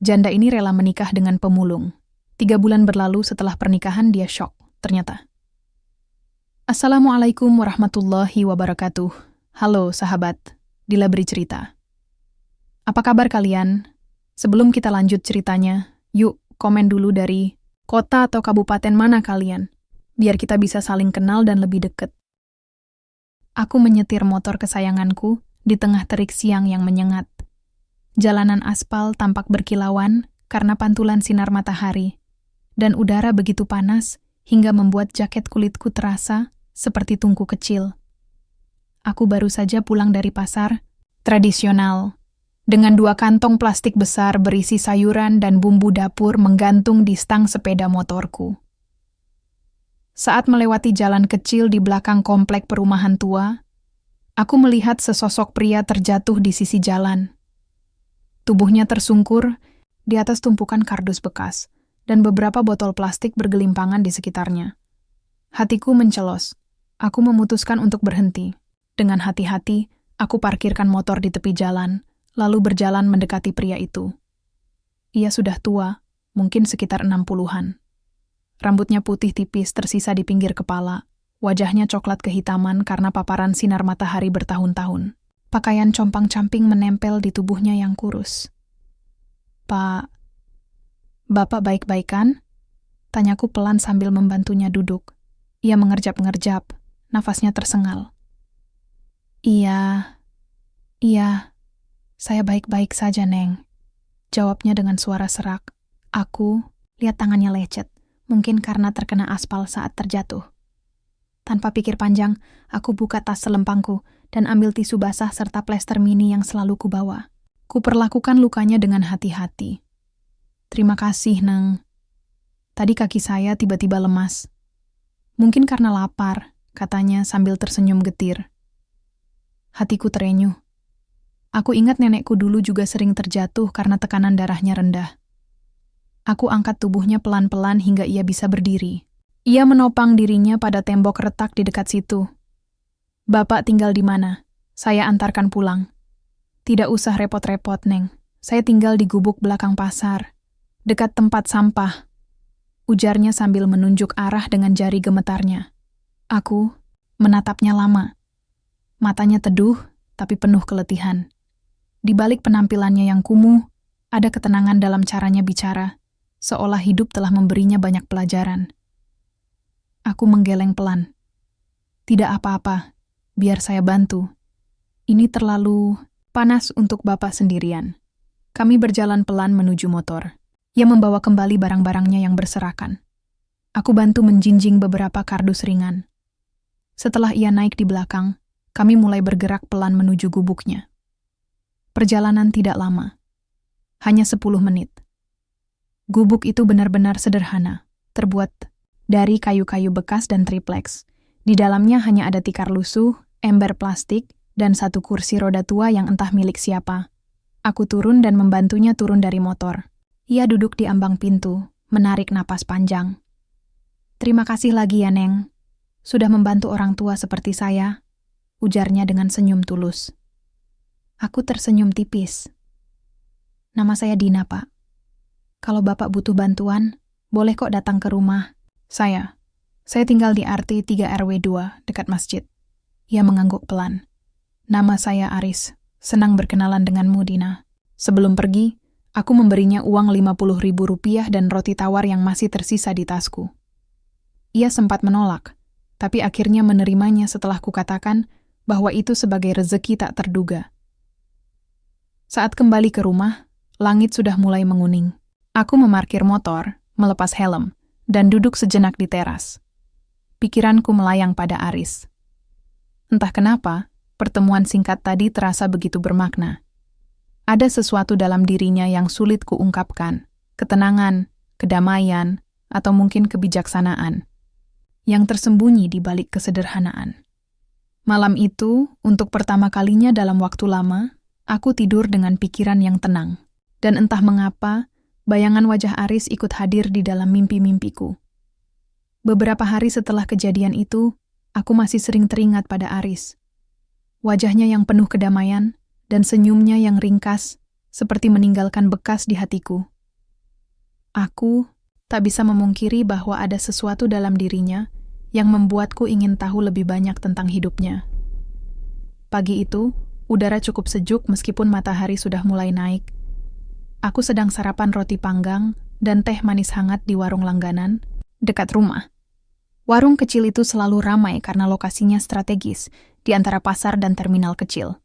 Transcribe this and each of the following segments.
Janda ini rela menikah dengan pemulung. 3 bulan berlalu setelah pernikahan dia syok, ternyata. Assalamualaikum warahmatullahi wabarakatuh. Halo sahabat, Dila beri cerita. Apa kabar kalian? Sebelum kita lanjut ceritanya, yuk komen dulu dari kota atau kabupaten mana kalian, biar kita bisa saling kenal dan lebih deket. Aku menyetir motor kesayanganku di tengah terik siang yang menyengat. Jalanan aspal tampak berkilauan karena pantulan sinar matahari, dan udara begitu panas hingga membuat jaket kulitku terasa seperti tungku kecil. Aku baru saja pulang dari pasar tradisional, dengan 2 kantong plastik besar berisi sayuran dan bumbu dapur menggantung di stang sepeda motorku. Saat melewati jalan kecil di belakang komplek perumahan tua, aku melihat sesosok pria terjatuh di sisi jalan. Tubuhnya tersungkur di atas tumpukan kardus bekas, dan beberapa botol plastik bergelimpangan di sekitarnya. Hatiku mencelos. Aku memutuskan untuk berhenti. Dengan hati-hati, aku parkirkan motor di tepi jalan, lalu berjalan mendekati pria itu. Ia sudah tua, mungkin sekitar 60-an. Rambutnya putih tipis tersisa di pinggir kepala, wajahnya coklat kehitaman karena paparan sinar matahari bertahun-tahun. Pakaian compang-camping menempel di tubuhnya yang kurus. Pak, Bapak baik-baik kan? Tanyaku pelan sambil membantunya duduk. Ia mengerjap-ngerjap, nafasnya tersengal. Iya, saya baik-baik saja, Neng. Jawabnya dengan suara serak. Aku lihat tangannya lecet, mungkin karena terkena aspal saat terjatuh. Tanpa pikir panjang, aku buka tas selempangku dan ambil tisu basah serta plester mini yang selalu kubawa. Kuperlakukan lukanya dengan hati-hati. Terima kasih, Neng. Tadi kaki saya tiba-tiba lemas. Mungkin karena lapar, katanya sambil tersenyum getir. Hatiku terenyuh. Aku ingat nenekku dulu juga sering terjatuh karena tekanan darahnya rendah. Aku angkat tubuhnya pelan-pelan hingga ia bisa berdiri. Ia menopang dirinya pada tembok retak di dekat situ. Bapak tinggal di mana? Saya antarkan pulang. Tidak usah repot-repot, Neng. Saya tinggal di gubuk belakang pasar, dekat tempat sampah. Ujarnya sambil menunjuk arah dengan jari gemetarnya. Aku menatapnya lama. Matanya teduh, tapi penuh keletihan. Di balik penampilannya yang kumuh, ada ketenangan dalam caranya bicara, seolah hidup telah memberinya banyak pelajaran. Aku menggeleng pelan. Tidak apa-apa. Biar saya bantu. Ini terlalu panas untuk Bapak sendirian. Kami berjalan pelan menuju motor. Ia membawa kembali barang-barangnya yang berserakan. Aku bantu menjinjing beberapa kardus ringan. Setelah ia naik di belakang, kami mulai bergerak pelan menuju gubuknya. Perjalanan tidak lama. Hanya 10 menit. Gubuk itu benar-benar sederhana, terbuat dari kayu-kayu bekas dan tripleks. Di dalamnya hanya ada tikar lusuh, ember plastik, dan 1 kursi roda tua yang entah milik siapa. Aku turun dan membantunya turun dari motor. Ia duduk di ambang pintu, menarik napas panjang. Terima kasih lagi ya, Neng. Sudah membantu orang tua seperti saya, ujarnya dengan senyum tulus. Aku tersenyum tipis. Nama saya Dina, Pak. Kalau Bapak butuh bantuan, boleh kok datang ke rumah. Saya tinggal di RT 3 RW 2, dekat masjid. Ia mengangguk pelan. Nama saya Aris. Senang berkenalan denganmu, Dina. Sebelum pergi, aku memberinya uang Rp50.000 dan roti tawar yang masih tersisa di tasku. Ia sempat menolak, tapi akhirnya menerimanya setelah kukatakan bahwa itu sebagai rezeki tak terduga. Saat kembali ke rumah, langit sudah mulai menguning. Aku memarkir motor, melepas helm, dan duduk sejenak di teras. Pikiranku melayang pada Aris. Entah kenapa, pertemuan singkat tadi terasa begitu bermakna. Ada sesuatu dalam dirinya yang sulit kuungkapkan, ketenangan, kedamaian, atau mungkin kebijaksanaan, yang tersembunyi di balik kesederhanaan. Malam itu, untuk pertama kalinya dalam waktu lama, aku tidur dengan pikiran yang tenang, dan entah mengapa, bayangan wajah Aris ikut hadir di dalam mimpi-mimpiku. Beberapa hari setelah kejadian itu, aku masih sering teringat pada Aris. Wajahnya yang penuh kedamaian dan senyumnya yang ringkas, seperti meninggalkan bekas di hatiku. Aku tak bisa memungkiri bahwa ada sesuatu dalam dirinya yang membuatku ingin tahu lebih banyak tentang hidupnya. Pagi itu, udara cukup sejuk meskipun matahari sudah mulai naik. Aku sedang sarapan roti panggang dan teh manis hangat di warung langganan dekat rumah. Warung kecil itu selalu ramai karena lokasinya strategis di antara pasar dan terminal kecil.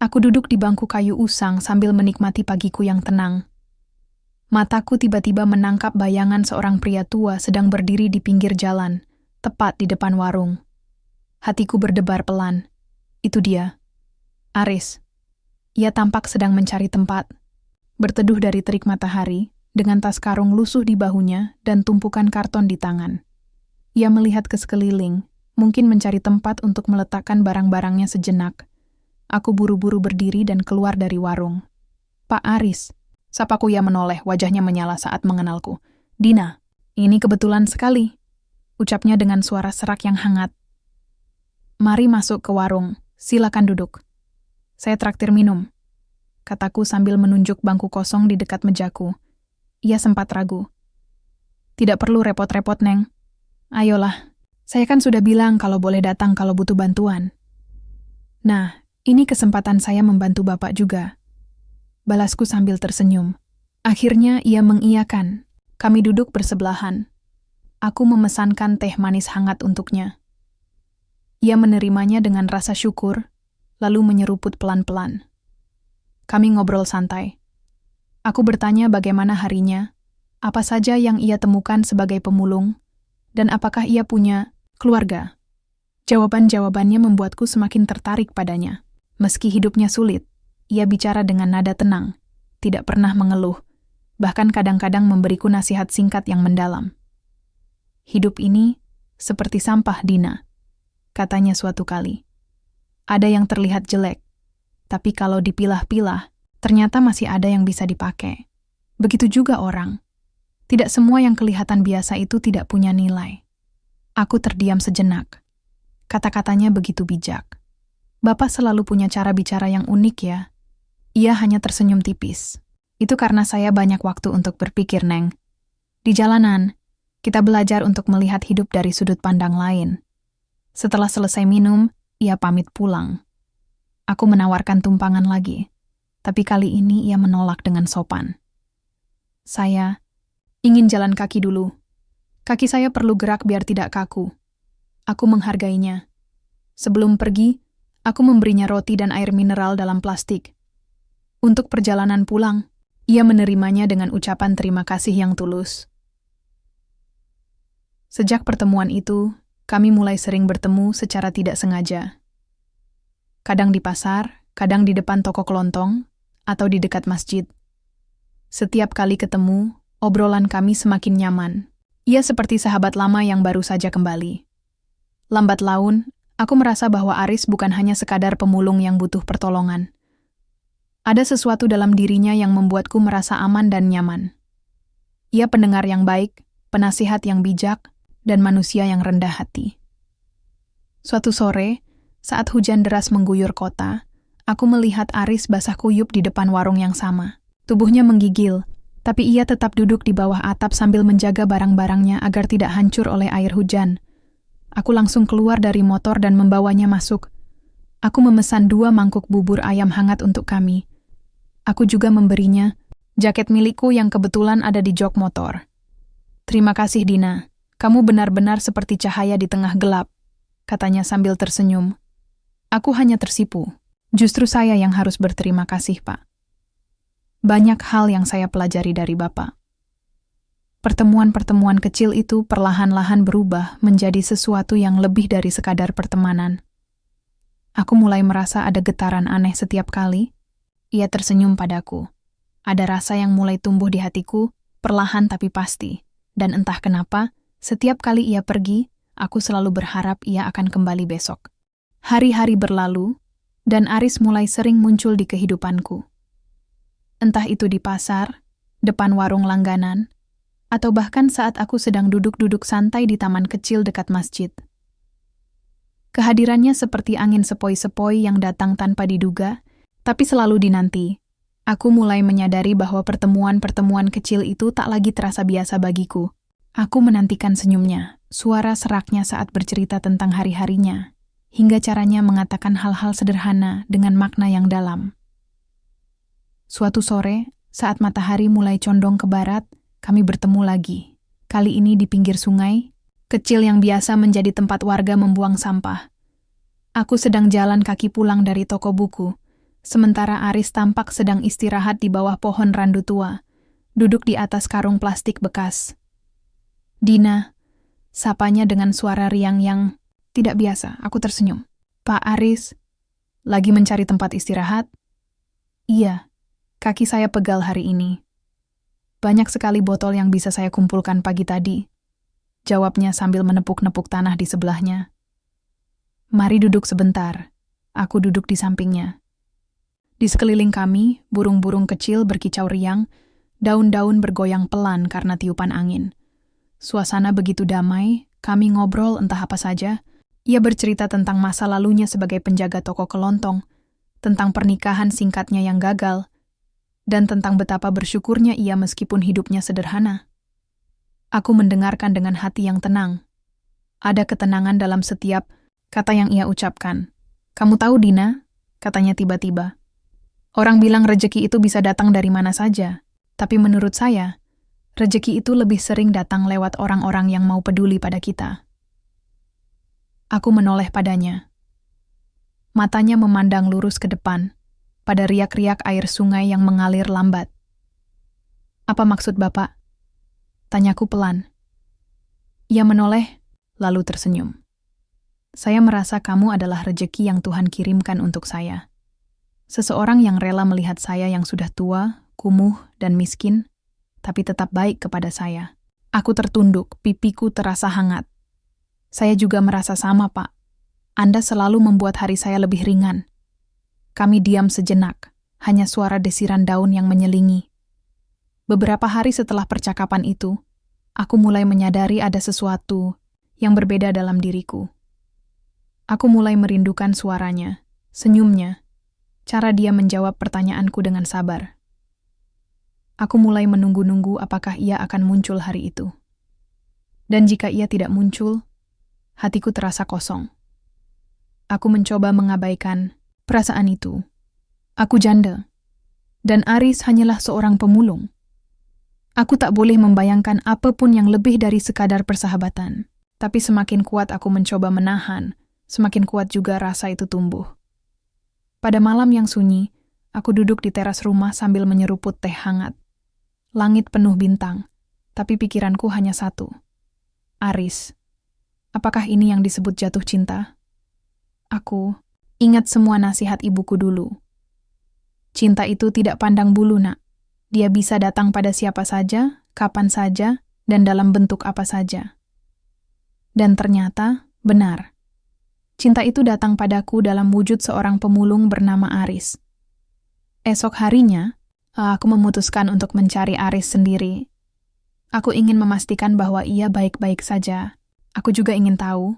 Aku duduk di bangku kayu usang sambil menikmati pagiku yang tenang. Mataku tiba-tiba menangkap bayangan seorang pria tua sedang berdiri di pinggir jalan, tepat di depan warung. Hatiku berdebar pelan. Itu dia, Aris. Ia tampak sedang mencari tempat, berteduh dari terik matahari, dengan tas karung lusuh di bahunya dan tumpukan karton di tangan. Ia melihat ke sekeliling, mungkin mencari tempat untuk meletakkan barang-barangnya sejenak. Aku buru-buru berdiri dan keluar dari warung. "Pak Aris," sapaku. Ia menoleh, wajahnya menyala saat mengenalku. "Dina, ini kebetulan sekali," ucapnya dengan suara serak yang hangat. "Mari masuk ke warung, silakan duduk. Saya traktir minum," kataku sambil menunjuk bangku kosong di dekat mejaku. Ia sempat ragu. "Tidak perlu repot-repot, Neng. Ayolah, saya kan sudah bilang kalau boleh datang kalau butuh bantuan." "Nah, ini kesempatan saya membantu Bapak juga," balasku sambil tersenyum. Akhirnya ia mengiyakan. Kami duduk bersebelahan. Aku memesankan teh manis hangat untuknya. Ia menerimanya dengan rasa syukur, lalu menyeruput pelan-pelan. Kami ngobrol santai. Aku bertanya bagaimana harinya, apa saja yang ia temukan sebagai pemulung, dan apakah ia punya keluarga. Jawaban-jawabannya membuatku semakin tertarik padanya. Meski hidupnya sulit, ia bicara dengan nada tenang, tidak pernah mengeluh, bahkan kadang-kadang memberiku nasihat singkat yang mendalam. "Hidup ini seperti sampah, Dina," katanya suatu kali. "Ada yang terlihat jelek, tapi kalau dipilah-pilah, ternyata masih ada yang bisa dipakai. Begitu juga orang. Tidak semua yang kelihatan biasa itu tidak punya nilai." Aku terdiam sejenak. Kata-katanya begitu bijak. "Bapak selalu punya cara bicara yang unik ya." Ia hanya tersenyum tipis. "Itu karena saya banyak waktu untuk berpikir, Neng. Di jalanan, kita belajar untuk melihat hidup dari sudut pandang lain." Setelah selesai minum, ia pamit pulang. Aku menawarkan tumpangan lagi, tapi kali ini ia menolak dengan sopan. "Saya ingin jalan kaki dulu. Kaki saya perlu gerak biar tidak kaku." Aku menghargainya. Sebelum pergi, aku memberinya roti dan air mineral dalam plastik. Untuk perjalanan pulang, ia menerimanya dengan ucapan terima kasih yang tulus. Sejak pertemuan itu, kami mulai sering bertemu secara tidak sengaja. Kadang di pasar, kadang di depan toko kelontong, atau di dekat masjid. Setiap kali ketemu, obrolan kami semakin nyaman. Ia seperti sahabat lama yang baru saja kembali. Lambat laun, aku merasa bahwa Aris bukan hanya sekadar pemulung yang butuh pertolongan. Ada sesuatu dalam dirinya yang membuatku merasa aman dan nyaman. Ia pendengar yang baik, penasihat yang bijak, dan manusia yang rendah hati. Suatu sore, saat hujan deras mengguyur kota, aku melihat Aris basah kuyup di depan warung yang sama. Tubuhnya menggigil, tapi ia tetap duduk di bawah atap sambil menjaga barang-barangnya agar tidak hancur oleh air hujan. Aku langsung keluar dari motor dan membawanya masuk. Aku memesan 2 mangkuk bubur ayam hangat untuk kami. Aku juga memberinya jaket milikku yang kebetulan ada di jok motor. "Terima kasih, Dina. Kamu benar-benar seperti cahaya di tengah gelap," katanya sambil tersenyum. Aku hanya tersipu. Justru saya yang harus berterima kasih, Pak. Banyak hal yang saya pelajari dari Bapak. Pertemuan-pertemuan kecil itu perlahan-lahan berubah menjadi sesuatu yang lebih dari sekadar pertemanan. Aku mulai merasa ada getaran aneh setiap kali ia tersenyum padaku. Ada rasa yang mulai tumbuh di hatiku, perlahan tapi pasti. Dan entah kenapa, setiap kali ia pergi, aku selalu berharap ia akan kembali besok. Hari-hari berlalu, dan Aris mulai sering muncul di kehidupanku. Entah itu di pasar, depan warung langganan, atau bahkan saat aku sedang duduk-duduk santai di taman kecil dekat masjid. Kehadirannya seperti angin sepoi-sepoi yang datang tanpa diduga, tapi selalu dinanti. Aku mulai menyadari bahwa pertemuan-pertemuan kecil itu tak lagi terasa biasa bagiku. Aku menantikan senyumnya, suara seraknya saat bercerita tentang hari-harinya, hingga caranya mengatakan hal-hal sederhana dengan makna yang dalam. Suatu sore, saat matahari mulai condong ke barat, kami bertemu lagi. Kali ini di pinggir sungai, kecil yang biasa menjadi tempat warga membuang sampah. Aku sedang jalan kaki pulang dari toko buku, sementara Aris tampak sedang istirahat di bawah pohon randu tua, duduk di atas karung plastik bekas. Dina, sapanya dengan suara riang yang tidak biasa. Aku tersenyum. Pak Aris, lagi mencari tempat istirahat? Iya, kaki saya pegal hari ini. Banyak sekali botol yang bisa saya kumpulkan pagi tadi. Jawabnya sambil menepuk-nepuk tanah di sebelahnya. Mari duduk sebentar. Aku duduk di sampingnya. Di sekeliling kami, burung-burung kecil berkicau riang, daun-daun bergoyang pelan karena tiupan angin. Suasana begitu damai, kami ngobrol entah apa saja. Ia bercerita tentang masa lalunya sebagai penjaga toko kelontong, tentang pernikahan singkatnya yang gagal, dan tentang betapa bersyukurnya ia meskipun hidupnya sederhana. Aku mendengarkan dengan hati yang tenang. Ada ketenangan dalam setiap kata yang ia ucapkan. Kamu tahu, Dina, katanya tiba-tiba. Orang bilang rejeki itu bisa datang dari mana saja, tapi menurut saya, rejeki itu lebih sering datang lewat orang-orang yang mau peduli pada kita. Aku menoleh padanya. Matanya memandang lurus ke depan, pada riak-riak air sungai yang mengalir lambat. Apa maksud Bapak? Tanyaku pelan. Ia menoleh, lalu tersenyum. Saya merasa kamu adalah rejeki yang Tuhan kirimkan untuk saya. Seseorang yang rela melihat saya yang sudah tua, kumuh, dan miskin, tapi tetap baik kepada saya. Aku tertunduk, pipiku terasa hangat. Saya juga merasa sama, Pak. Anda selalu membuat hari saya lebih ringan. Kami diam sejenak, hanya suara desiran daun yang menyelingi. Beberapa hari setelah percakapan itu, aku mulai menyadari ada sesuatu yang berbeda dalam diriku. Aku mulai merindukan suaranya, senyumnya, cara dia menjawab pertanyaanku dengan sabar. Aku mulai menunggu-nunggu apakah ia akan muncul hari itu. Dan jika ia tidak muncul, hatiku terasa kosong. Aku mencoba mengabaikan perasaan itu. Aku janda, dan Aris hanyalah seorang pemulung. Aku tak boleh membayangkan apapun yang lebih dari sekadar persahabatan. Tapi semakin kuat aku mencoba menahan, semakin kuat juga rasa itu tumbuh. Pada malam yang sunyi, aku duduk di teras rumah sambil menyeruput teh hangat. Langit penuh bintang, tapi pikiranku hanya satu. Aris, apakah ini yang disebut jatuh cinta? Aku ingat semua nasihat ibuku dulu. Cinta itu tidak pandang bulu, nak. Dia bisa datang pada siapa saja, kapan saja, dan dalam bentuk apa saja. Dan ternyata, benar. Cinta itu datang padaku dalam wujud seorang pemulung bernama Aris. Esok harinya, aku memutuskan untuk mencari Aris sendiri. Aku ingin memastikan bahwa ia baik-baik saja. Aku juga ingin tahu,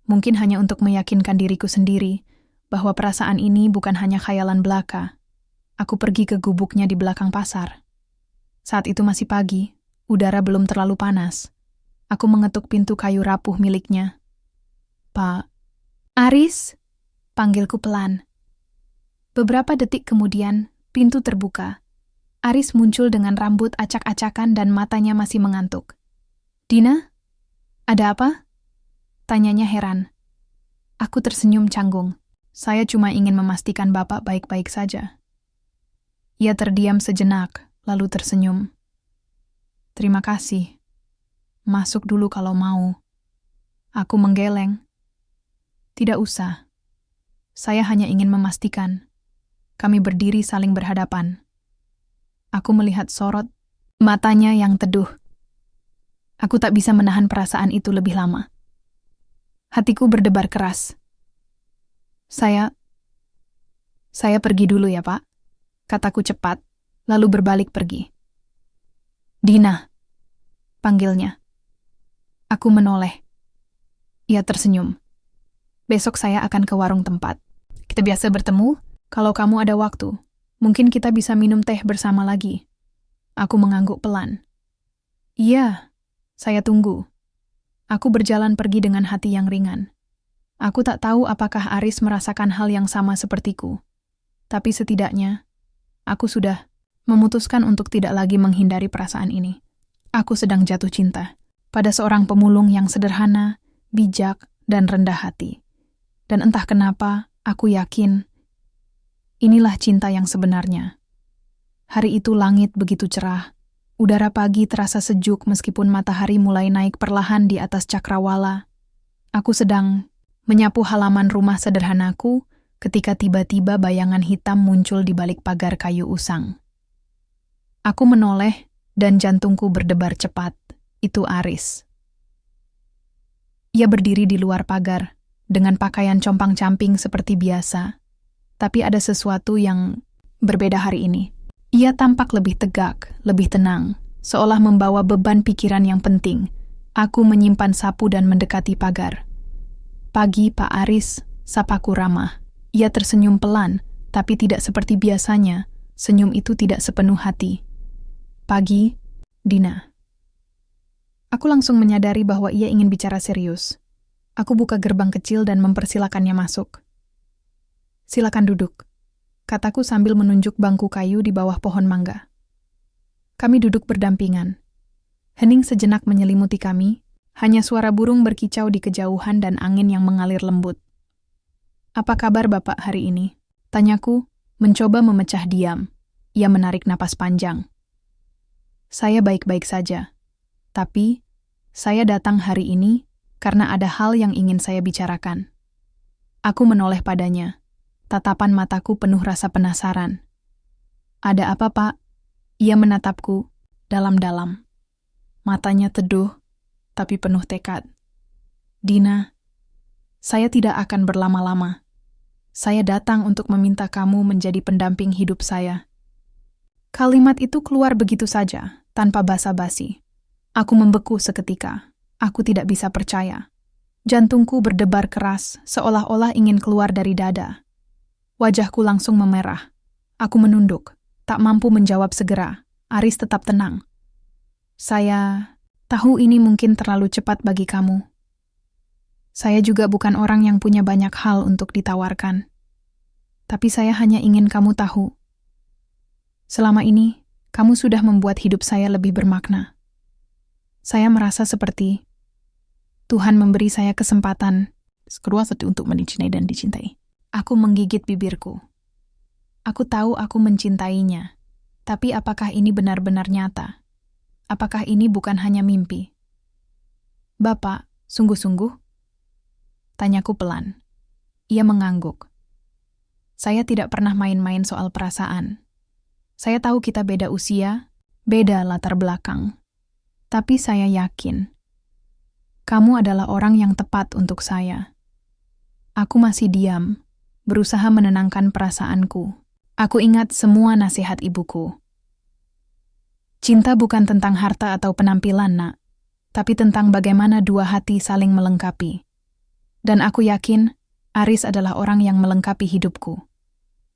mungkin hanya untuk meyakinkan diriku sendiri, bahwa perasaan ini bukan hanya khayalan belaka. Aku pergi ke gubuknya di belakang pasar. Saat itu masih pagi, udara belum terlalu panas. Aku mengetuk pintu kayu rapuh miliknya. Pak, Aris, panggilku pelan. Beberapa detik kemudian, pintu terbuka. Aris muncul dengan rambut acak-acakan dan matanya masih mengantuk. Dina, ada apa? Tanyanya heran. Aku tersenyum canggung. Saya cuma ingin memastikan Bapak baik-baik saja. Ia terdiam sejenak, lalu tersenyum. Terima kasih. Masuk dulu kalau mau. Aku menggeleng. Tidak usah. Saya hanya ingin memastikan. Kami berdiri saling berhadapan. Aku melihat sorot matanya yang teduh. Aku tak bisa menahan perasaan itu lebih lama. Hatiku berdebar keras. Saya pergi dulu ya, Pak. Kataku cepat, lalu berbalik pergi. Dina, panggilnya. Aku menoleh. Ia tersenyum. Besok saya akan ke warung tempat. Kita biasa bertemu kalau kamu ada waktu. Mungkin kita bisa minum teh bersama lagi. Aku mengangguk pelan. Iya, saya tunggu. Aku berjalan pergi dengan hati yang ringan. Aku tak tahu apakah Aris merasakan hal yang sama sepertiku. Tapi setidaknya, aku sudah memutuskan untuk tidak lagi menghindari perasaan ini. Aku sedang jatuh cinta pada seorang pemulung yang sederhana, bijak, dan rendah hati. Dan entah kenapa, aku yakin inilah cinta yang sebenarnya. Hari itu langit begitu cerah. Udara pagi terasa sejuk meskipun matahari mulai naik perlahan di atas cakrawala. Aku sedang menyapu halaman rumah sederhanaku ketika tiba-tiba bayangan hitam muncul di balik pagar kayu usang. Aku menoleh dan jantungku berdebar cepat. Itu Aris. Ia berdiri di luar pagar dengan pakaian compang-camping seperti biasa. Tapi ada sesuatu yang berbeda hari ini. Ia tampak lebih tegak, lebih tenang, seolah membawa beban pikiran yang penting. Aku menyimpan sapu dan mendekati pagar. Pagi, Pak Aris, sapaku ramah. Ia tersenyum pelan, tapi tidak seperti biasanya. Senyum itu tidak sepenuh hati. Pagi, Dina. Aku langsung menyadari bahwa ia ingin bicara serius. Aku buka gerbang kecil dan mempersilakannya masuk. Silakan duduk, kataku sambil menunjuk bangku kayu di bawah pohon mangga. Kami duduk berdampingan. Hening sejenak menyelimuti kami, hanya suara burung berkicau di kejauhan dan angin yang mengalir lembut. Apa kabar Bapak hari ini? Tanyaku, mencoba memecah diam. Ia menarik napas panjang. Saya baik-baik saja, tapi saya datang hari ini karena ada hal yang ingin saya bicarakan. Aku menoleh padanya. Tatapan mataku penuh rasa penasaran. Ada apa, Pak? Ia menatapku dalam-dalam. Matanya teduh, tapi penuh tekad. Dina, saya tidak akan berlama-lama. Saya datang untuk meminta kamu menjadi pendamping hidup saya. Kalimat itu keluar begitu saja, tanpa basa-basi. Aku membeku seketika. Aku tidak bisa percaya. Jantungku berdebar keras, seolah-olah ingin keluar dari dada. Wajahku langsung memerah. Aku menunduk, tak mampu menjawab segera. Aris tetap tenang. Saya tahu ini mungkin terlalu cepat bagi kamu. Saya juga bukan orang yang punya banyak hal untuk ditawarkan. Tapi saya hanya ingin kamu tahu. Selama ini, kamu sudah membuat hidup saya lebih bermakna. Saya merasa seperti Tuhan memberi saya kesempatan untuk mencintai dan dicintai. Aku menggigit bibirku. Aku tahu aku mencintainya, tapi apakah ini benar-benar nyata? Apakah ini bukan hanya mimpi? Bapak, sungguh-sungguh? Tanyaku pelan. Ia mengangguk. Saya tidak pernah main-main soal perasaan. Saya tahu kita beda usia, beda latar belakang. Tapi saya yakin, kamu adalah orang yang tepat untuk saya. Aku masih diam, berusaha menenangkan perasaanku. Aku ingat semua nasihat ibuku. Cinta bukan tentang harta atau penampilan, Nak, tapi tentang bagaimana dua hati saling melengkapi. Dan aku yakin, Aris adalah orang yang melengkapi hidupku.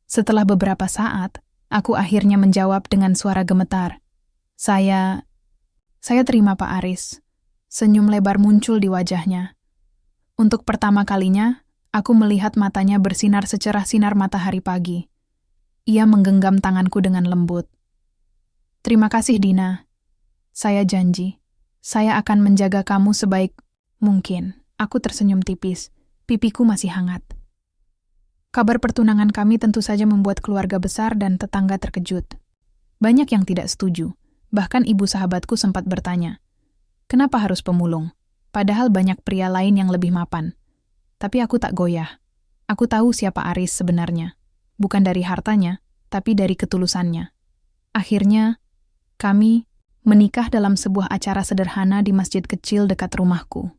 Setelah beberapa saat, aku akhirnya menjawab dengan suara gemetar. Saya terima Pak Aris. Senyum lebar muncul di wajahnya. Untuk pertama kalinya, aku melihat matanya bersinar secerah sinar matahari pagi. Ia menggenggam tanganku dengan lembut. Terima kasih, Dina. Saya janji, saya akan menjaga kamu sebaik mungkin. Aku tersenyum tipis, pipiku masih hangat. Kabar pertunangan kami tentu saja membuat keluarga besar dan tetangga terkejut. Banyak yang tidak setuju, bahkan ibu sahabatku sempat bertanya, kenapa harus pemulung? Padahal banyak pria lain yang lebih mapan. Tapi aku tak goyah. Aku tahu siapa Aris sebenarnya. Bukan dari hartanya, tapi dari ketulusannya. Akhirnya, kami menikah dalam sebuah acara sederhana di masjid kecil dekat rumahku.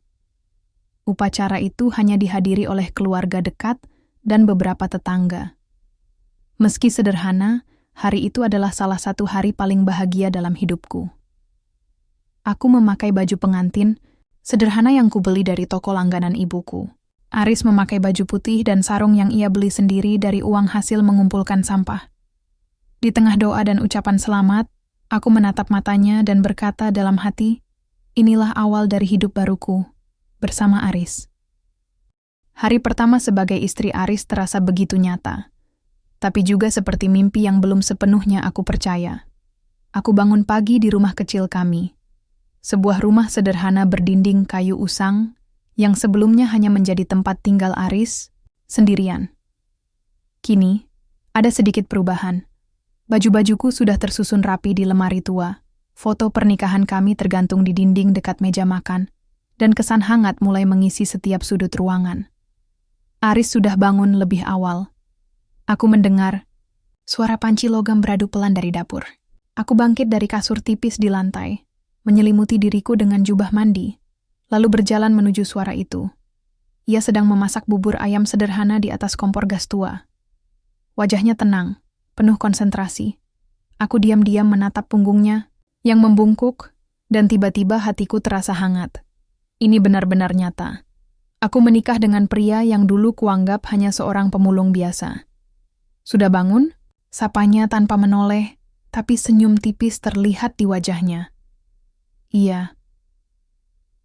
Upacara itu hanya dihadiri oleh keluarga dekat dan beberapa tetangga. Meski sederhana, hari itu adalah salah satu hari paling bahagia dalam hidupku. Aku memakai baju pengantin, sederhana yang kubeli dari toko langganan ibuku. Aris memakai baju putih dan sarung yang ia beli sendiri dari uang hasil mengumpulkan sampah. Di tengah doa dan ucapan selamat, aku menatap matanya dan berkata dalam hati, inilah awal dari hidup baruku, bersama Aris. Hari pertama sebagai istri Aris terasa begitu nyata, tapi juga seperti mimpi yang belum sepenuhnya aku percaya. Aku bangun pagi di rumah kecil kami, sebuah rumah sederhana berdinding kayu usang yang sebelumnya hanya menjadi tempat tinggal Aris sendirian. Kini, ada sedikit perubahan. Baju-bajuku sudah tersusun rapi di lemari tua, foto pernikahan kami tergantung di dinding dekat meja makan, dan kesan hangat mulai mengisi setiap sudut ruangan. Aris sudah bangun lebih awal. Aku mendengar suara panci logam beradu pelan dari dapur. Aku bangkit dari kasur tipis di lantai, menyelimuti diriku dengan jubah mandi, lalu berjalan menuju suara itu. Ia sedang memasak bubur ayam sederhana di atas kompor gas tua. Wajahnya tenang, penuh konsentrasi. Aku diam-diam menatap punggungnya yang membungkuk, dan tiba-tiba hatiku terasa hangat. Ini benar-benar nyata. Aku menikah dengan pria yang dulu kuanggap hanya seorang pemulung biasa. Sudah bangun? Sapanya tanpa menoleh, tapi senyum tipis terlihat di wajahnya. Iya.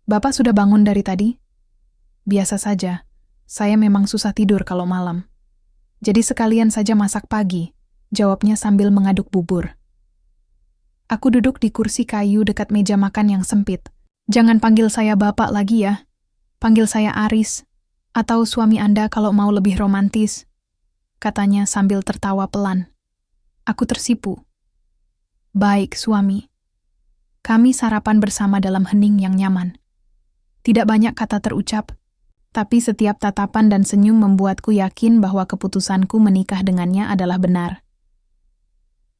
Bapak sudah bangun dari tadi? Biasa saja. Saya memang susah tidur kalau malam. Jadi sekalian saja masak pagi, jawabnya sambil mengaduk bubur. Aku duduk di kursi kayu dekat meja makan yang sempit. Jangan panggil saya Bapak lagi ya. Panggil saya Aris, atau suami Anda kalau mau lebih romantis, katanya sambil tertawa pelan. Aku tersipu. Baik, suami. Kami sarapan bersama dalam hening yang nyaman. Tidak banyak kata terucap, tapi setiap tatapan dan senyum membuatku yakin bahwa keputusanku menikah dengannya adalah benar.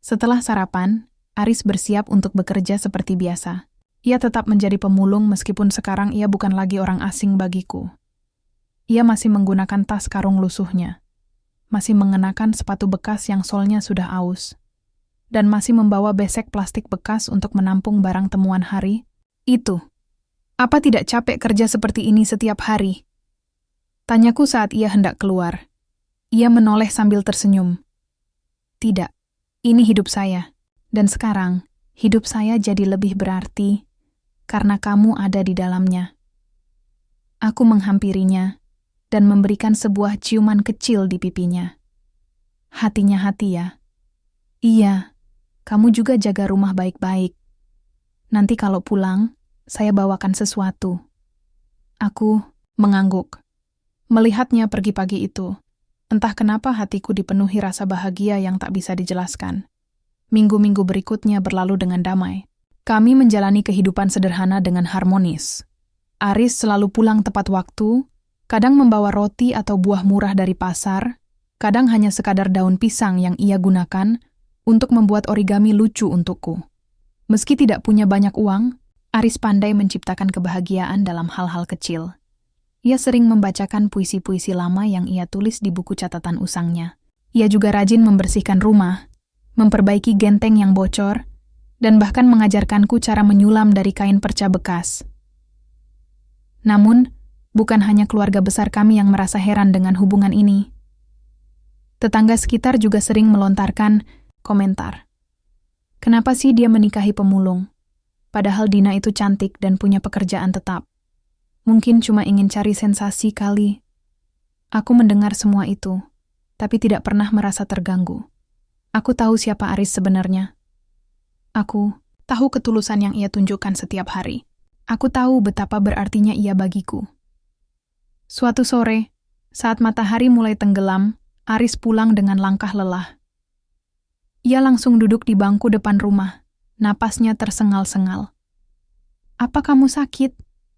Setelah sarapan, Aris bersiap untuk bekerja seperti biasa. Ia tetap menjadi pemulung meskipun sekarang ia bukan lagi orang asing bagiku. Ia masih menggunakan tas karung lusuhnya, masih mengenakan sepatu bekas yang solnya sudah aus, dan masih membawa besek plastik bekas untuk menampung barang temuan hari. Itu. Apa tidak capek kerja seperti ini setiap hari? Tanyaku saat ia hendak keluar. Ia menoleh sambil tersenyum. Tidak, ini hidup saya. Dan sekarang, hidup saya jadi lebih berarti karena kamu ada di dalamnya. Aku menghampirinya dan memberikan sebuah ciuman kecil di pipinya. Hatinya hati ya. Iya, kamu juga jaga rumah baik-baik. Nanti kalau pulang, saya bawakan sesuatu. Aku mengangguk. Melihatnya pergi pagi itu, entah kenapa hatiku dipenuhi rasa bahagia yang tak bisa dijelaskan. Minggu-minggu berikutnya berlalu dengan damai. Kami menjalani kehidupan sederhana dengan harmonis. Aris selalu pulang tepat waktu, kadang membawa roti atau buah murah dari pasar, kadang hanya sekadar daun pisang yang ia gunakan untuk membuat origami lucu untukku. Meski tidak punya banyak uang, Aris pandai menciptakan kebahagiaan dalam hal-hal kecil. Ia sering membacakan puisi-puisi lama yang ia tulis di buku catatan usangnya. Ia juga rajin membersihkan rumah, memperbaiki genteng yang bocor, dan bahkan mengajarkanku cara menyulam dari kain perca bekas. Namun, bukan hanya keluarga besar kami yang merasa heran dengan hubungan ini. Tetangga sekitar juga sering melontarkan komentar. Kenapa sih dia menikahi pemulung? Padahal Dina itu cantik dan punya pekerjaan tetap. Mungkin cuma ingin cari sensasi kali. Aku mendengar semua itu, tapi tidak pernah merasa terganggu. Aku tahu siapa Aris sebenarnya. Aku tahu ketulusan yang ia tunjukkan setiap hari. Aku tahu betapa berartinya ia bagiku. Suatu sore, saat matahari mulai tenggelam, Aris pulang dengan langkah lelah. Ia langsung duduk di bangku depan rumah, napasnya tersengal-sengal. "Apa kamu sakit?"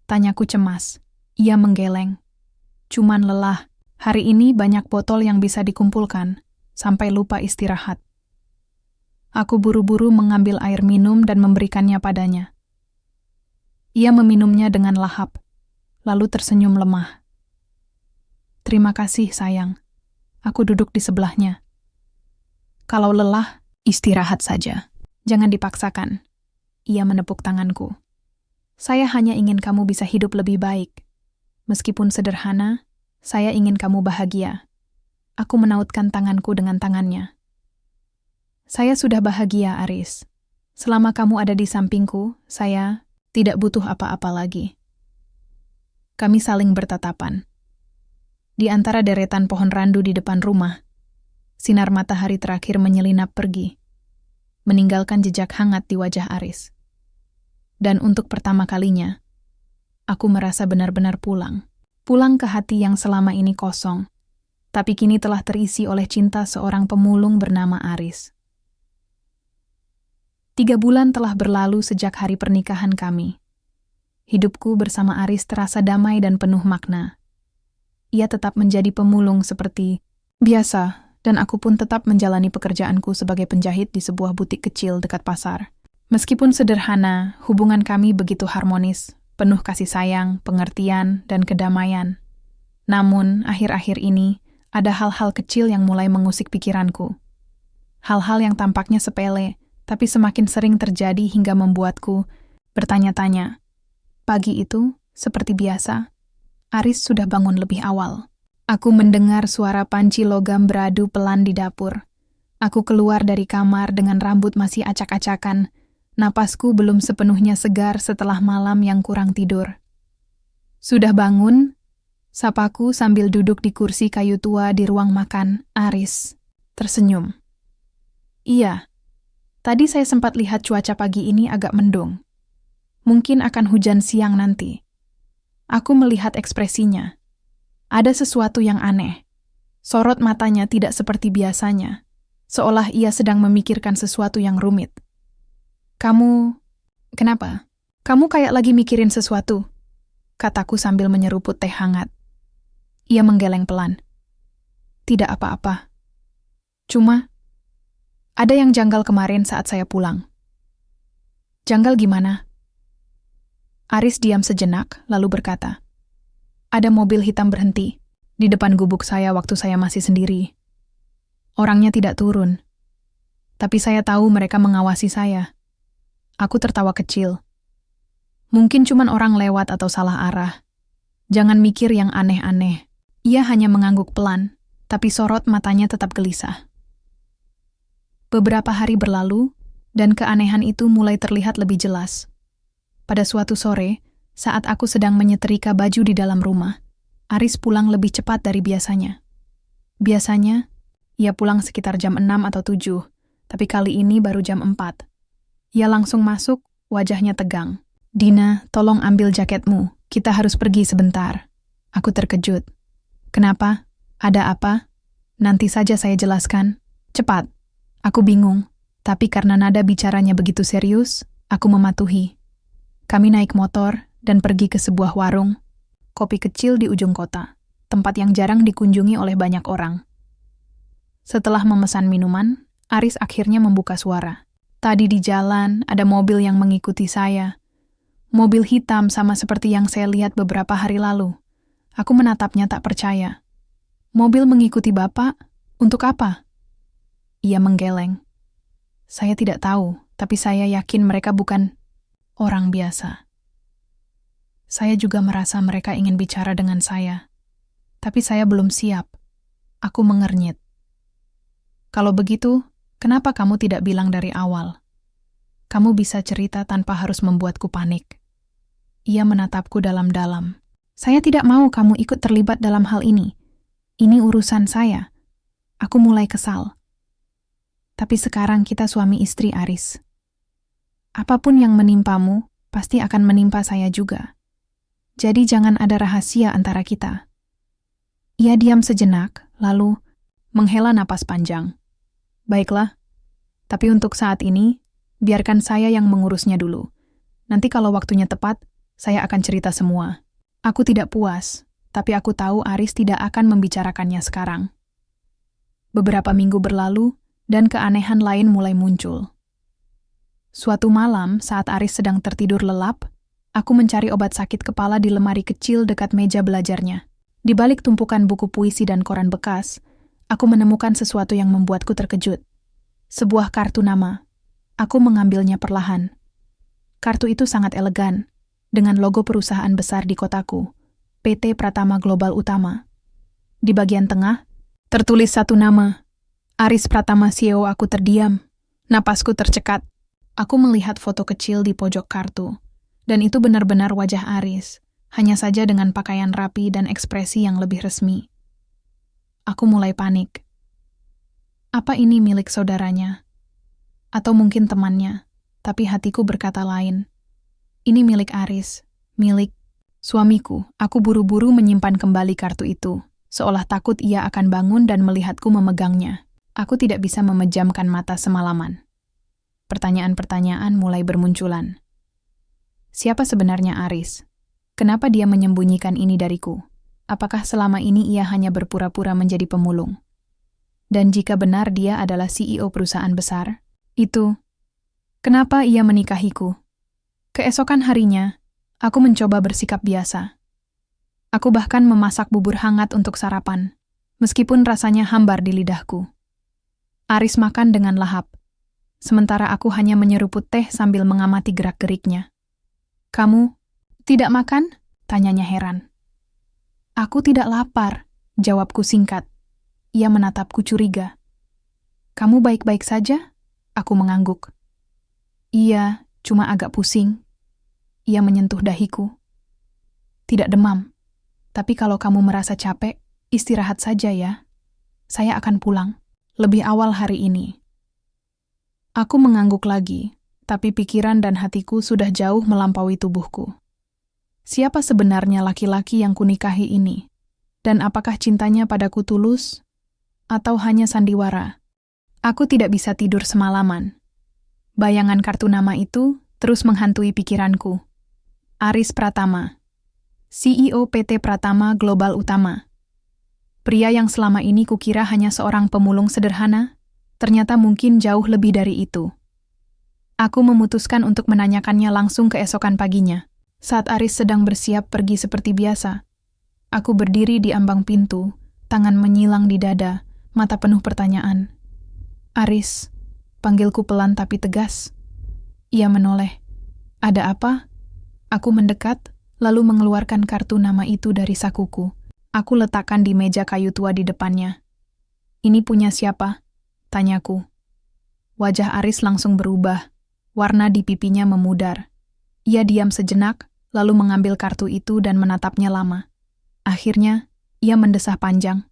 tanyaku cemas. Ia menggeleng. "Cuman lelah. Hari ini banyak botol yang bisa dikumpulkan, sampai lupa istirahat." Aku buru-buru mengambil air minum dan memberikannya padanya. Ia meminumnya dengan lahap, lalu tersenyum lemah. "Terima kasih, sayang." Aku duduk di sebelahnya. "Kalau lelah, istirahat saja. Jangan dipaksakan." Ia menepuk tanganku. "Saya hanya ingin kamu bisa hidup lebih baik. Meskipun sederhana, saya ingin kamu bahagia." Aku menautkan tanganku dengan tangannya. Saya sudah bahagia, Aris. Selama kamu ada di sampingku, saya tidak butuh apa-apa lagi. Kami saling bertatapan. Di antara deretan pohon randu di depan rumah, sinar matahari terakhir menyelinap pergi, meninggalkan jejak hangat di wajah Aris. Dan untuk pertama kalinya, aku merasa benar-benar pulang. Pulang ke hati yang selama ini kosong, tapi kini telah terisi oleh cinta seorang pemulung bernama Aris. 3 bulan telah berlalu sejak hari pernikahan kami. Hidupku bersama Aris terasa damai dan penuh makna. Ia tetap menjadi pemulung seperti biasa, dan aku pun tetap menjalani pekerjaanku sebagai penjahit di sebuah butik kecil dekat pasar. Meskipun sederhana, hubungan kami begitu harmonis, penuh kasih sayang, pengertian, dan kedamaian. Namun, akhir-akhir ini, ada hal-hal kecil yang mulai mengusik pikiranku. Hal-hal yang tampaknya sepele, tapi semakin sering terjadi hingga membuatku bertanya-tanya. Pagi itu, seperti biasa, Aris sudah bangun lebih awal. Aku mendengar suara panci logam beradu pelan di dapur. Aku keluar dari kamar dengan rambut masih acak-acakan. Napasku belum sepenuhnya segar setelah malam yang kurang tidur. "Sudah bangun?" sapaku sambil duduk di kursi kayu tua di ruang makan. Aris tersenyum. "Iya, tadi saya sempat lihat cuaca pagi ini agak mendung. Mungkin akan hujan siang nanti." Aku melihat ekspresinya. Ada sesuatu yang aneh. Sorot matanya tidak seperti biasanya, seolah ia sedang memikirkan sesuatu yang rumit. "Kamu, kenapa? Kamu kayak lagi mikirin sesuatu," kataku sambil menyeruput teh hangat. Ia menggeleng pelan. "Tidak apa-apa. Cuma, ada yang janggal kemarin saat saya pulang." "Janggal gimana?" Aris diam sejenak, lalu berkata, "Ada mobil hitam berhenti di depan gubuk saya waktu saya masih sendiri. Orangnya tidak turun, tapi saya tahu mereka mengawasi saya." Aku tertawa kecil. "Mungkin cuman orang lewat atau salah arah. Jangan mikir yang aneh-aneh." Ia hanya mengangguk pelan, tapi sorot matanya tetap gelisah. Beberapa hari berlalu, dan keanehan itu mulai terlihat lebih jelas. Pada suatu sore, saat aku sedang menyetrika baju di dalam rumah, Aris pulang lebih cepat dari biasanya. Biasanya, ia pulang sekitar jam 6 atau 7, tapi kali ini baru jam 4. Ia langsung masuk, wajahnya tegang. "Dina, tolong ambil jaketmu, kita harus pergi sebentar." Aku terkejut. "Kenapa? Ada apa?" "Nanti saja saya jelaskan. Cepat." Aku bingung, tapi karena nada bicaranya begitu serius, aku mematuhi. Kami naik motor dan pergi ke sebuah warung, kopi kecil di ujung kota, tempat yang jarang dikunjungi oleh banyak orang. Setelah memesan minuman, Aris akhirnya membuka suara. "Tadi di jalan ada mobil yang mengikuti saya. Mobil hitam sama seperti yang saya lihat beberapa hari lalu." Aku menatapnya tak percaya. "Mobil mengikuti Bapak? Untuk apa?" Ia menggeleng. "Saya tidak tahu, tapi saya yakin mereka bukan orang biasa." Saya juga merasa mereka ingin bicara dengan saya, tapi saya belum siap. Aku mengernyit. "Kalau begitu, kenapa kamu tidak bilang dari awal? Kamu bisa cerita tanpa harus membuatku panik." Ia menatapku dalam-dalam. "Saya tidak mau kamu ikut terlibat dalam hal ini. Ini urusan saya." Aku mulai kesal. "Tapi sekarang kita suami istri, Aris. Apapun yang menimpamu, pasti akan menimpa saya juga. Jadi jangan ada rahasia antara kita." Ia diam sejenak, lalu menghela napas panjang. "Baiklah, tapi untuk saat ini, biarkan saya yang mengurusnya dulu. Nanti kalau waktunya tepat, saya akan cerita semua." Aku tidak puas, tapi aku tahu Aris tidak akan membicarakannya sekarang. Beberapa minggu berlalu, dan keanehan lain mulai muncul. Suatu malam, saat Aris sedang tertidur lelap, aku mencari obat sakit kepala di lemari kecil dekat meja belajarnya. Di balik tumpukan buku puisi dan koran bekas, aku menemukan sesuatu yang membuatku terkejut. Sebuah kartu nama. Aku mengambilnya perlahan. Kartu itu sangat elegan, dengan logo perusahaan besar di kotaku, PT Pratama Global Utama. Di bagian tengah, tertulis satu nama, Aris Pratama CEO. Aku terdiam. Napasku tercekat. Aku melihat foto kecil di pojok kartu. Dan itu benar-benar wajah Aris, hanya saja dengan pakaian rapi dan ekspresi yang lebih resmi. Aku mulai panik. Apa ini milik saudaranya? Atau mungkin temannya? Tapi hatiku berkata lain. Ini milik Aris, milik suamiku. Aku buru-buru menyimpan kembali kartu itu, seolah takut ia akan bangun dan melihatku memegangnya. Aku tidak bisa memejamkan mata semalaman. Pertanyaan-pertanyaan mulai bermunculan. Siapa sebenarnya Aris? Kenapa dia menyembunyikan ini dariku? Apakah selama ini ia hanya berpura-pura menjadi pemulung? Dan jika benar dia adalah CEO perusahaan besar, kenapa ia menikahiku? Keesokan harinya, aku mencoba bersikap biasa. Aku bahkan memasak bubur hangat untuk sarapan, meskipun rasanya hambar di lidahku. Aris makan dengan lahap, sementara aku hanya menyeruput teh sambil mengamati gerak-geriknya. Kamu tidak makan? Tanyanya heran. Aku tidak lapar, jawabku singkat. Ia menatapku curiga. Kamu baik-baik saja? Aku mengangguk. Iya, cuma agak pusing. Ia menyentuh dahiku. Tidak demam, tapi kalau kamu merasa capek, istirahat saja ya. Saya akan pulang, lebih awal hari ini. Aku mengangguk lagi. Tapi pikiran dan hatiku sudah jauh melampaui tubuhku. Siapa sebenarnya laki-laki yang kunikahi ini? Dan apakah cintanya padaku tulus? Atau hanya sandiwara? Aku tidak bisa tidur semalaman. Bayangan kartu nama itu terus menghantui pikiranku. Aris Pratama, CEO PT Pratama Global Utama. Pria yang selama ini kukira hanya seorang pemulung sederhana, ternyata mungkin jauh lebih dari itu. Aku memutuskan untuk menanyakannya langsung keesokan paginya. Saat Aris sedang bersiap pergi seperti biasa, aku berdiri di ambang pintu, tangan menyilang di dada, mata penuh pertanyaan. Aris, panggilku pelan tapi tegas. Ia menoleh. Ada apa? Aku mendekat, lalu mengeluarkan kartu nama itu dari sakuku. Aku letakkan di meja kayu tua di depannya. Ini punya siapa? Tanyaku. Wajah Aris langsung berubah. Warna di pipinya memudar. Ia diam sejenak, lalu mengambil kartu itu dan menatapnya lama. Akhirnya, ia mendesah panjang.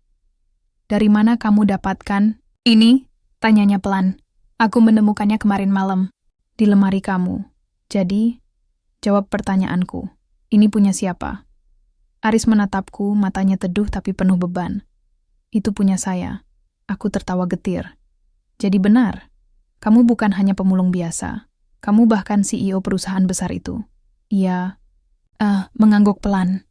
Dari mana kamu dapatkan ini? Tanyanya pelan. Aku menemukannya kemarin malam, di lemari kamu. Jadi, jawab pertanyaanku. Ini punya siapa? Aris menatapku, matanya teduh tapi penuh beban. Itu punya saya. Aku tertawa getir. Jadi benar, kamu bukan hanya pemulung biasa. Kamu bahkan CEO perusahaan besar itu. Ia, mengangguk pelan.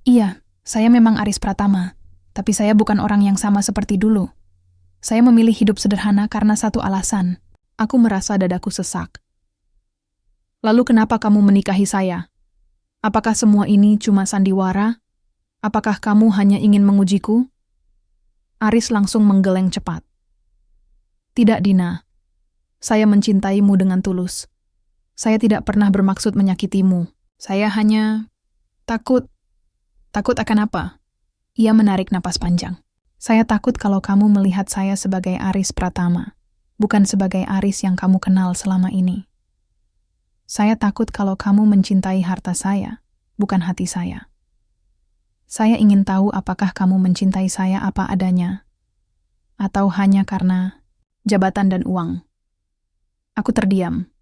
Iya, saya memang Aris Pratama, tapi saya bukan orang yang sama seperti dulu. Saya memilih hidup sederhana karena satu alasan. Aku merasa dadaku sesak. Lalu kenapa kamu menikahi saya? Apakah semua ini cuma sandiwara? Apakah kamu hanya ingin mengujiku? Aris langsung menggeleng cepat. Tidak, Dina. Saya mencintaimu dengan tulus. Saya tidak pernah bermaksud menyakitimu. Saya hanya takut. Takut akan apa? Ia menarik napas panjang. Saya takut kalau kamu melihat saya sebagai Aris Pratama, bukan sebagai Aris yang kamu kenal selama ini. Saya takut kalau kamu mencintai harta saya, bukan hati saya. Saya ingin tahu apakah kamu mencintai saya apa adanya, atau hanya karena jabatan dan uang. Aku terdiam.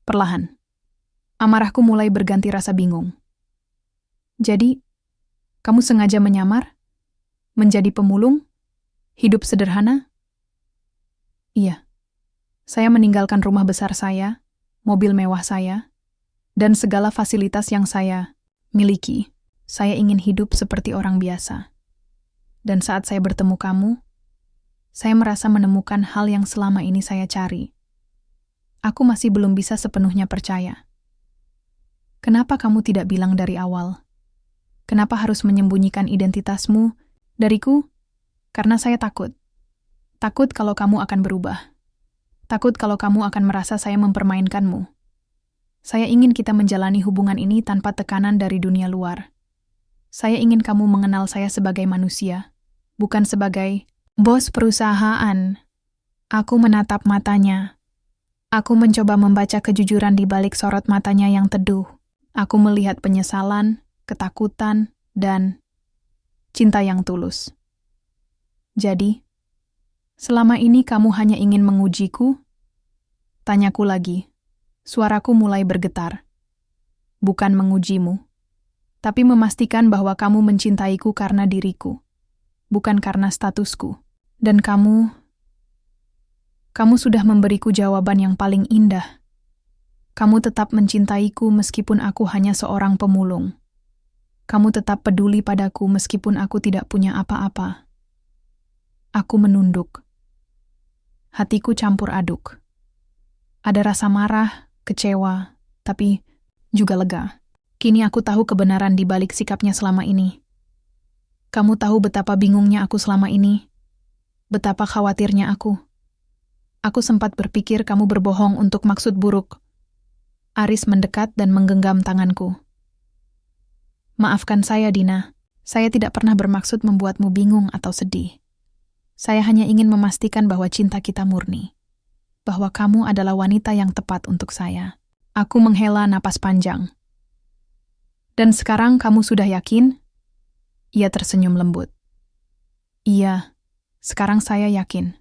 Perlahan. Amarahku mulai berganti rasa bingung. Jadi, kamu sengaja menyamar? Menjadi pemulung? Hidup sederhana? Iya. Saya meninggalkan rumah besar saya, mobil mewah saya, dan segala fasilitas yang saya miliki. Saya ingin hidup seperti orang biasa. Dan saat saya bertemu kamu, saya merasa menemukan hal yang selama ini saya cari. Aku masih belum bisa sepenuhnya percaya. Kenapa kamu tidak bilang dari awal? Kenapa harus menyembunyikan identitasmu dariku? Karena saya takut. Takut kalau kamu akan berubah. Takut kalau kamu akan merasa saya mempermainkanmu. Saya ingin kita menjalani hubungan ini tanpa tekanan dari dunia luar. Saya ingin kamu mengenal saya sebagai manusia, bukan sebagai bos perusahaan. Aku menatap matanya. Aku mencoba membaca kejujuran di balik sorot matanya yang teduh. Aku melihat penyesalan, ketakutan, dan cinta yang tulus. Jadi, selama ini kamu hanya ingin mengujiku? Tanyaku lagi. Suaraku mulai bergetar. Bukan mengujimu, tapi memastikan bahwa kamu mencintaiku karena diriku, bukan karena statusku. Dan kamu sudah memberiku jawaban yang paling indah. Kamu tetap mencintaiku meskipun aku hanya seorang pemulung. Kamu tetap peduli padaku meskipun aku tidak punya apa-apa. Aku menunduk. Hatiku campur aduk. Ada rasa marah, kecewa, tapi juga lega. Kini aku tahu kebenaran di balik sikapnya selama ini. Kamu tahu betapa bingungnya aku selama ini. Betapa khawatirnya aku. Aku sempat berpikir kamu berbohong untuk maksud buruk. Aris mendekat dan menggenggam tanganku. Maafkan saya, Dina. Saya tidak pernah bermaksud membuatmu bingung atau sedih. Saya hanya ingin memastikan bahwa cinta kita murni. Bahwa kamu adalah wanita yang tepat untuk saya. Aku menghela napas panjang. Dan sekarang kamu sudah yakin? Ia tersenyum lembut. Iya, sekarang saya yakin.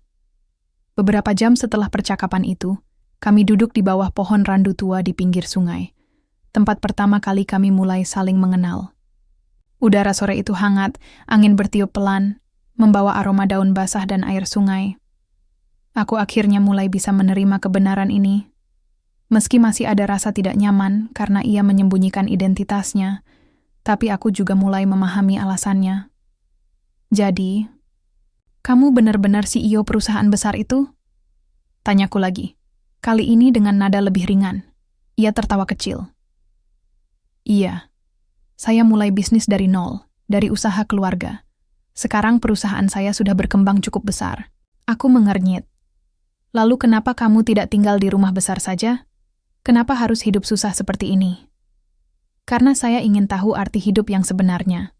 Beberapa jam setelah percakapan itu, kami duduk di bawah pohon randu tua di pinggir sungai. Tempat pertama kali kami mulai saling mengenal. Udara sore itu hangat, angin bertiup pelan, membawa aroma daun basah dan air sungai. Aku akhirnya mulai bisa menerima kebenaran ini. Meski masih ada rasa tidak nyaman karena ia menyembunyikan identitasnya, tapi aku juga mulai memahami alasannya. Jadi, kamu benar-benar CEO perusahaan besar itu? Tanyaku lagi. Kali ini dengan nada lebih ringan. Ia tertawa kecil. Iya. Saya mulai bisnis dari nol, dari usaha keluarga. Sekarang perusahaan saya sudah berkembang cukup besar. Aku mengernyit. Lalu kenapa kamu tidak tinggal di rumah besar saja? Kenapa harus hidup susah seperti ini? Karena saya ingin tahu arti hidup yang sebenarnya.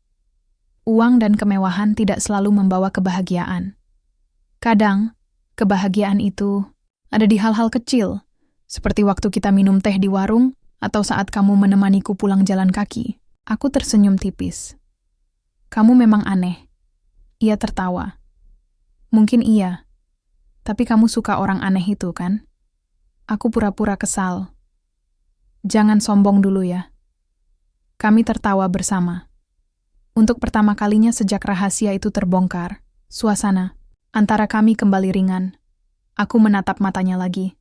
Uang dan kemewahan tidak selalu membawa kebahagiaan. Kadang, kebahagiaan itu ada di hal-hal kecil, seperti waktu kita minum teh di warung atau saat kamu menemaniku pulang jalan kaki. Aku tersenyum tipis. Kamu memang aneh. Ia tertawa. Mungkin iya, tapi kamu suka orang aneh itu, kan? Aku pura-pura kesal. Jangan sombong dulu ya. Kami tertawa bersama. Untuk pertama kalinya sejak rahasia itu terbongkar, suasana antara kami kembali ringan. Aku menatap matanya lagi.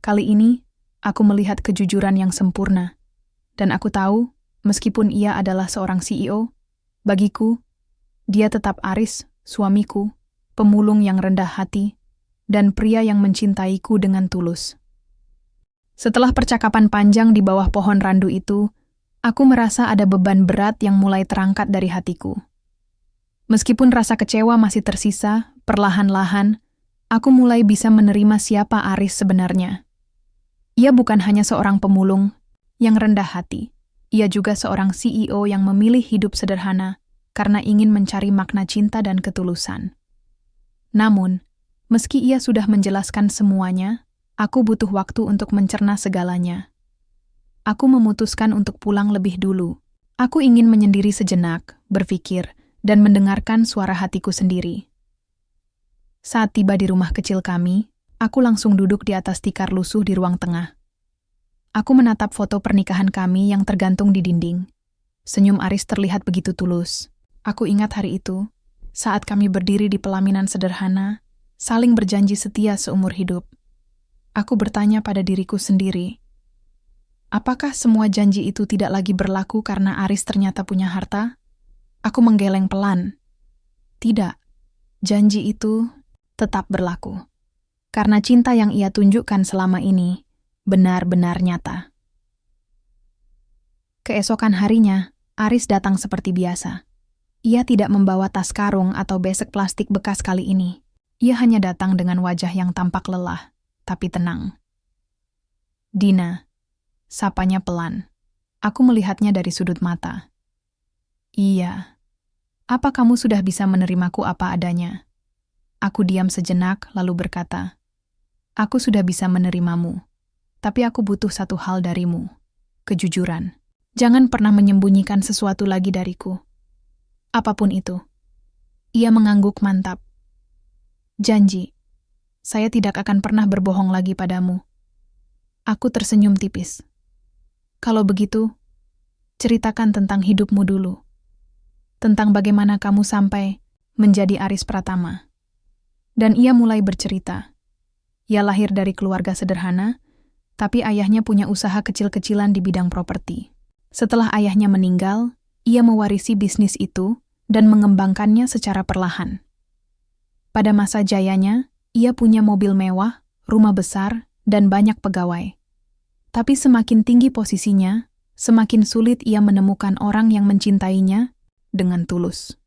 Kali ini, aku melihat kejujuran yang sempurna. Dan aku tahu, meskipun ia adalah seorang CEO, bagiku, dia tetap Aris, suamiku, pemulung yang rendah hati, dan pria yang mencintaiku dengan tulus. Setelah percakapan panjang di bawah pohon randu itu, aku merasa ada beban berat yang mulai terangkat dari hatiku. Meskipun rasa kecewa masih tersisa, perlahan-lahan, aku mulai bisa menerima siapa Aris sebenarnya. Ia bukan hanya seorang pemulung yang rendah hati, ia juga seorang CEO yang memilih hidup sederhana karena ingin mencari makna cinta dan ketulusan. Namun, meski ia sudah menjelaskan semuanya, aku butuh waktu untuk mencerna segalanya. Aku memutuskan untuk pulang lebih dulu. Aku ingin menyendiri sejenak, berpikir, dan mendengarkan suara hatiku sendiri. Saat tiba di rumah kecil kami, aku langsung duduk di atas tikar lusuh di ruang tengah. Aku menatap foto pernikahan kami yang tergantung di dinding. Senyum Aris terlihat begitu tulus. Aku ingat hari itu, saat kami berdiri di pelaminan sederhana, saling berjanji setia seumur hidup. Aku bertanya pada diriku sendiri, apakah semua janji itu tidak lagi berlaku karena Aris ternyata punya harta? Aku menggeleng pelan. Tidak, janji itu tetap berlaku. Karena cinta yang ia tunjukkan selama ini benar-benar nyata. Keesokan harinya, Aris datang seperti biasa. Ia tidak membawa tas karung atau besek plastik bekas kali ini. Ia hanya datang dengan wajah yang tampak lelah, tapi tenang. Dina, sapanya pelan. Aku melihatnya dari sudut mata. Iya. Apa kamu sudah bisa menerimaku apa adanya? Aku diam sejenak lalu berkata, "Aku sudah bisa menerimamu, tapi aku butuh satu hal darimu, kejujuran. Jangan pernah menyembunyikan sesuatu lagi dariku. Apapun itu." Ia mengangguk mantap. "Janji, saya tidak akan pernah berbohong lagi padamu." Aku tersenyum tipis. "Kalau begitu, ceritakan tentang hidupmu dulu. Tentang bagaimana kamu sampai menjadi Aris Pratama." Dan ia mulai bercerita. Ia lahir dari keluarga sederhana, tapi ayahnya punya usaha kecil-kecilan di bidang properti. Setelah ayahnya meninggal, ia mewarisi bisnis itu dan mengembangkannya secara perlahan. Pada masa jayanya, ia punya mobil mewah, rumah besar, dan banyak pegawai. Tapi semakin tinggi posisinya, semakin sulit ia menemukan orang yang mencintainya dengan tulus.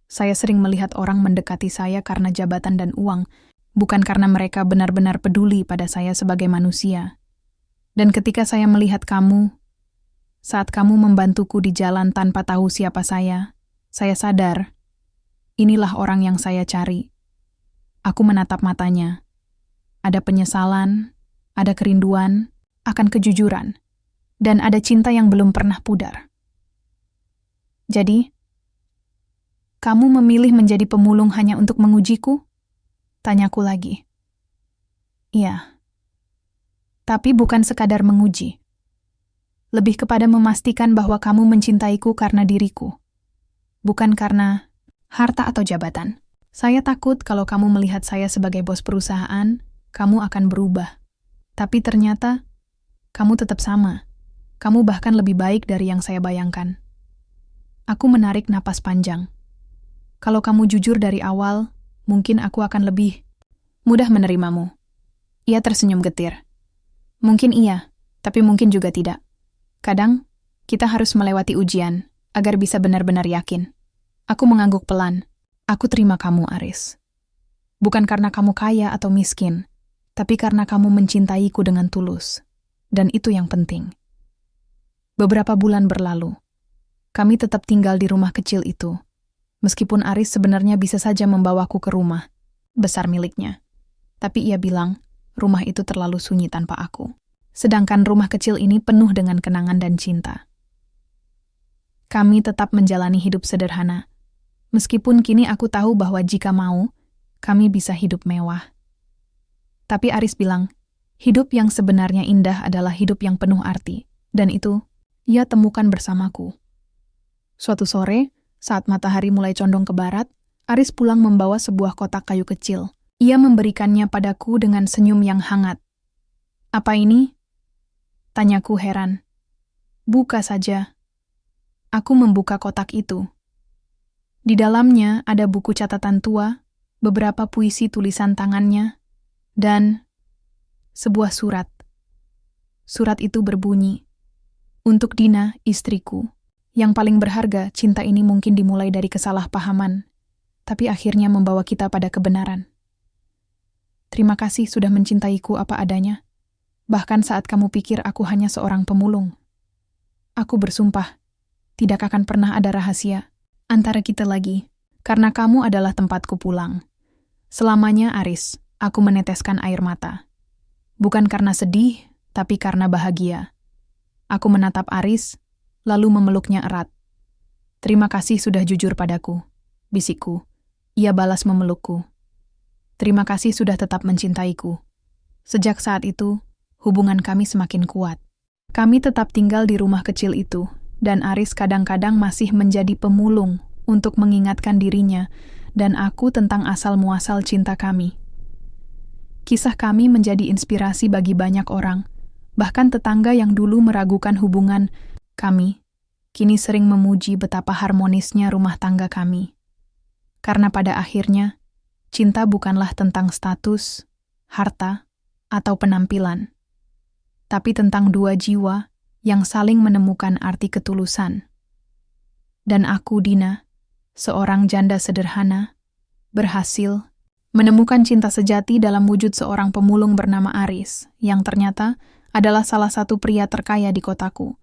Saya sering melihat orang mendekati saya karena jabatan dan uang, bukan karena mereka benar-benar peduli pada saya sebagai manusia. Dan ketika saya melihat kamu, saat kamu membantuku di jalan tanpa tahu siapa saya sadar, inilah orang yang saya cari. Aku menatap matanya. Ada penyesalan, ada kerinduan, akan kejujuran, dan ada cinta yang belum pernah pudar. "Jadi, kamu memilih menjadi pemulung hanya untuk mengujiku?" Tanyaku lagi. "Iya. Tapi bukan sekadar menguji. Lebih kepada memastikan bahwa kamu mencintaiku karena diriku. Bukan karena harta atau jabatan. Saya takut kalau kamu melihat saya sebagai bos perusahaan, kamu akan berubah. Tapi ternyata, kamu tetap sama. Kamu bahkan lebih baik dari yang saya bayangkan." Aku menarik napas panjang. "Kalau kamu jujur dari awal, mungkin aku akan lebih mudah menerimamu." Ia tersenyum getir. "Mungkin iya, tapi mungkin juga tidak. Kadang, kita harus melewati ujian agar bisa benar-benar yakin." Aku mengangguk pelan. "Aku terima kamu, Aris. Bukan karena kamu kaya atau miskin, tapi karena kamu mencintaiku dengan tulus. Dan itu yang penting." Beberapa bulan berlalu. Kami tetap tinggal di rumah kecil itu. Meskipun Aris sebenarnya bisa saja membawaku ke rumah besar miliknya. Tapi ia bilang, rumah itu terlalu sunyi tanpa aku. Sedangkan rumah kecil ini penuh dengan kenangan dan cinta. Kami tetap menjalani hidup sederhana. Meskipun kini aku tahu bahwa jika mau, kami bisa hidup mewah. Tapi Aris bilang, hidup yang sebenarnya indah adalah hidup yang penuh arti. Dan itu, ia temukan bersamaku. Suatu sore, saat matahari mulai condong ke barat, Aris pulang membawa sebuah kotak kayu kecil. Ia memberikannya padaku dengan senyum yang hangat. "Apa ini?" tanyaku heran. "Buka saja." Aku membuka kotak itu. Di dalamnya ada buku catatan tua, beberapa puisi tulisan tangannya, dan sebuah surat. Surat itu berbunyi, "Untuk Dina, istriku. Yang paling berharga, cinta ini mungkin dimulai dari kesalahpahaman, tapi akhirnya membawa kita pada kebenaran. Terima kasih sudah mencintaiku apa adanya, bahkan saat kamu pikir aku hanya seorang pemulung. Aku bersumpah, tidak akan pernah ada rahasia antara kita lagi, karena kamu adalah tempatku pulang. Selamanya, Aris." Aku meneteskan air mata. Bukan karena sedih, tapi karena bahagia. Aku menatap Aris, lalu memeluknya erat. "Terima kasih sudah jujur padaku," bisikku. Ia balas memelukku. "Terima kasih sudah tetap mencintaiku." Sejak saat itu, hubungan kami semakin kuat. Kami tetap tinggal di rumah kecil itu, dan Aris kadang-kadang masih menjadi pemulung untuk mengingatkan dirinya dan aku tentang asal-muasal cinta kami. Kisah kami menjadi inspirasi bagi banyak orang, bahkan tetangga yang dulu meragukan hubungan kami, kini sering memuji betapa harmonisnya rumah tangga kami. Karena pada akhirnya, cinta bukanlah tentang status, harta, atau penampilan, tapi tentang dua jiwa yang saling menemukan arti ketulusan. Dan aku, Dina, seorang janda sederhana, berhasil menemukan cinta sejati dalam wujud seorang pemulung bernama Aris, yang ternyata adalah salah satu pria terkaya di kotaku.